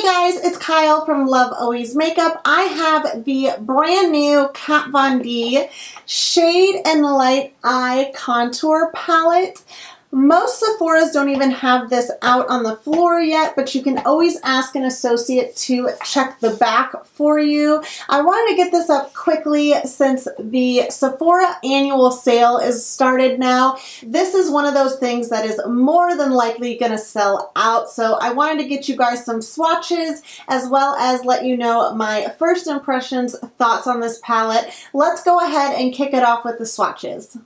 Hey guys, it's Kyle from LoveAlwaysMakeup. I have the brand new Kat Von D Shade and Light Eye Contour Palette. Most Sephoras don't even have this out on the floor yet, but you can always ask an associate to check the back for you. I wanted to get this up quickly since the Sephora annual sale is started now. This is one of those things that is more than likely going to sell out, so I wanted to get you guys some swatches as well as let you know my first impressions, thoughts on this palette. Let's go ahead and kick it off with the swatches.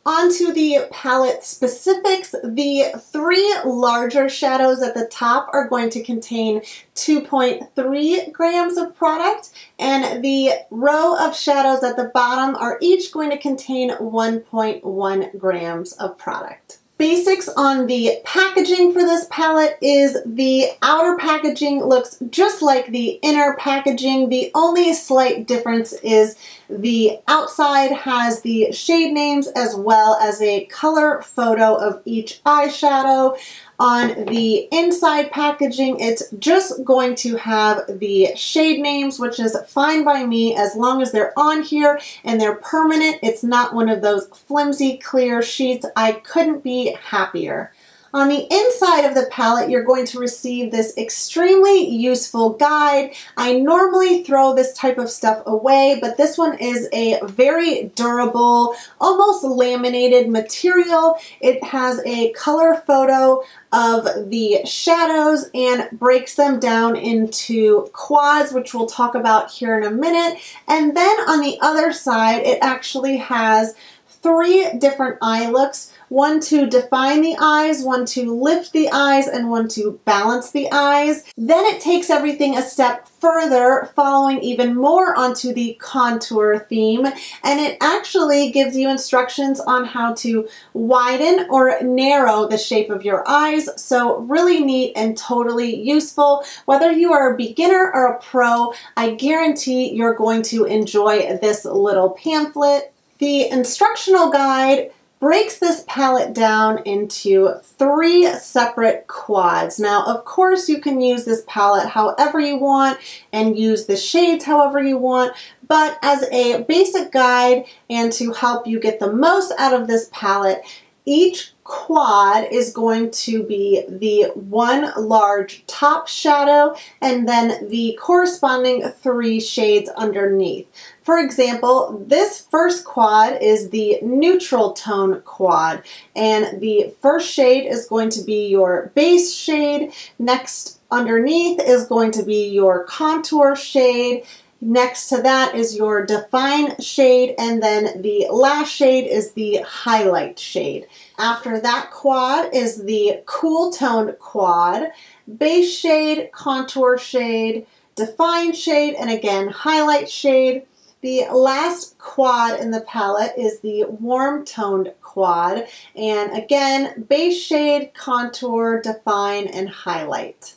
Onto the palette specifics, the three larger shadows at the top are going to contain 2.3 grams of product, and the row of shadows at the bottom are each going to contain 1.1 grams of product. Basics on the packaging for this palette is the outer packaging looks just like the inner packaging. The only slight difference is the outside has the shade names as well as a color photo of each eyeshadow. On the inside packaging, it's just going to have the shade names, which is fine by me as long as they're on here and they're permanent. It's not one of those flimsy clear sheets. I couldn't be happier. On the inside of the palette, you're going to receive this extremely useful guide. I normally throw this type of stuff away, but this one is a very durable, almost laminated material. It has a color photo of the shadows and breaks them down into quads, which we'll talk about here in a minute. And then on the other side, it actually has three different eye looks. One to define the eyes, one to lift the eyes, and one to balance the eyes. Then it takes everything a step further, following even more onto the contour theme, and it actually gives you instructions on how to widen or narrow the shape of your eyes. So really neat and totally useful. Whether you are a beginner or a pro, I guarantee you're going to enjoy this little pamphlet. The instructional guide breaks this palette down into three separate quads. Now, of course, you can use this palette however you want and use the shades however you want, but as a basic guide and to help you get the most out of this palette, each quad is going to be the one large top shadow and then the corresponding three shades underneath. For example, this first quad is the neutral tone quad, and the first shade is going to be your base shade. Next underneath is going to be your contour shade. Next to that is your define shade, and then the last shade is the highlight shade. After that quad is the cool toned quad, base shade, contour shade, define shade, and again highlight shade. The last quad in the palette is the warm toned quad, and again base shade, contour, define, and highlight.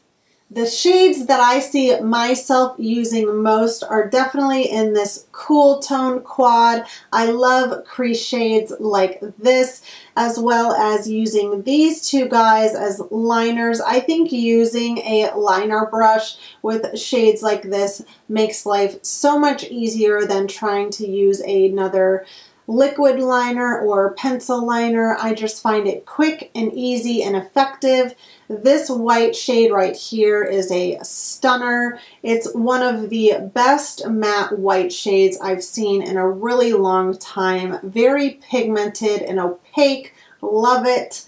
The shades that I see myself using most are definitely in this cool tone quad. I love crease shades like this, as well as using these two guys as liners. I think using a liner brush with shades like this makes life so much easier than trying to use another liquid liner or pencil liner. I just find it quick and easy and effective. This white shade right here is a stunner. It's one of the best matte white shades I've seen in a really long time. Very pigmented and opaque. Love it.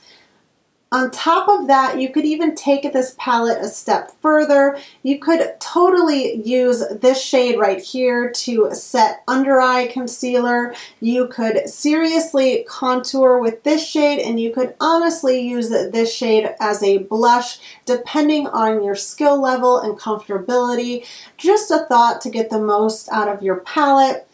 On top of that, you could even take this palette a step further. You could totally use this shade right here to set under eye concealer. You could seriously contour with this shade, and you could honestly use this shade as a blush depending on your skill level and comfortability. Just a thought to get the most out of your palette.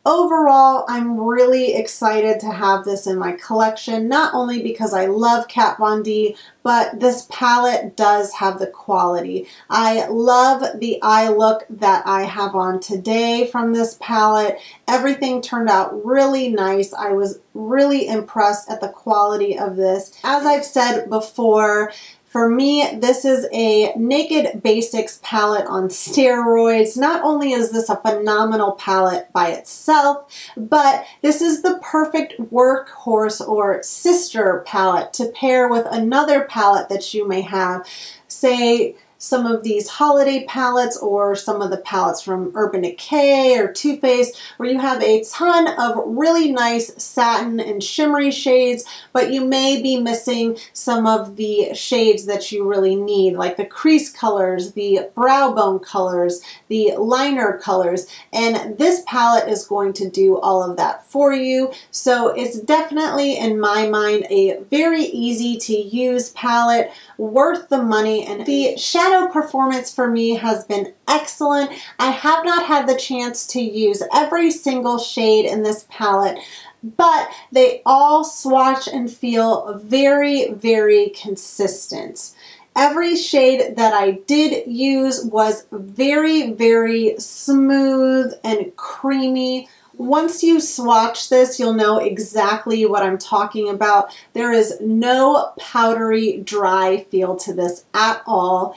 Overall, I'm really excited to have this in my collection, not only because I love Kat Von D, but this palette does have the quality. I love the eye look that I have on today from this palette. Everything turned out really nice. I was really impressed at the quality of this. As I've said before, for me, this is a Naked Basics palette on steroids. Not only is this a phenomenal palette by itself, but this is the perfect workhorse or sister palette to pair with another palette that you may have. Say, some of these holiday palettes or some of the palettes from Urban Decay or Too Faced, where you have a ton of really nice satin and shimmery shades, but you may be missing some of the shades that you really need, like the crease colors, the brow bone colors, the liner colors, and this palette is going to do all of that for you. So it's definitely, in my mind, a very easy to use palette, worth the money, and the shadow performance for me has been excellent. I have not had the chance to use every single shade in this palette, but they all swatch and feel very, very consistent. Every shade that I did use was very, very smooth and creamy. Once you swatch this, you'll know exactly what I'm talking about. There is no powdery dry feel to this at all.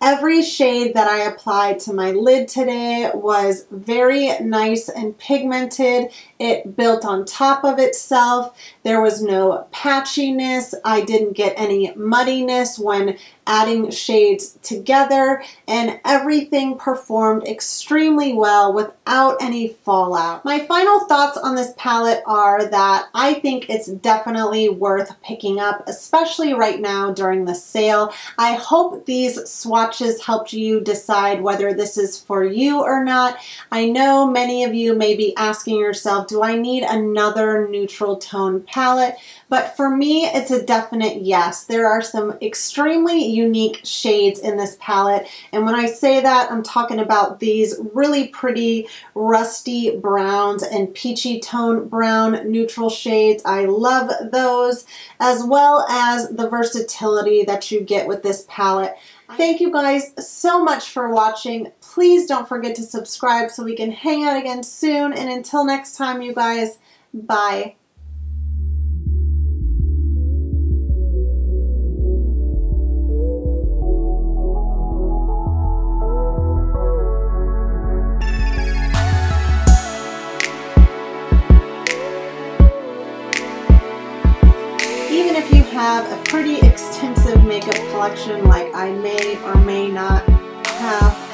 Every shade that I applied to my lid today was very nice and pigmented. It built on top of itself. There was no patchiness. I didn't get any muddiness when adding shades together, and everything performed extremely well without any fallout. My final thoughts on this palette are that I think it's definitely worth picking up, especially right now during the sale. I hope these swatches helped you decide whether this is for you or not. I know many of you may be asking yourself, do I need another neutral tone palette? But for me, it's a definite yes. There are some extremely unique shades in this palette. And when I say that, I'm talking about these really pretty rusty browns and peachy tone brown neutral shades. I love those, as well as the versatility that you get with this palette. Thank you guys so much for watching. Please don't forget to subscribe so we can hang out again soon. And until next time, you guys, bye. Even if you have a pretty extensive makeup collection like I may or may not have,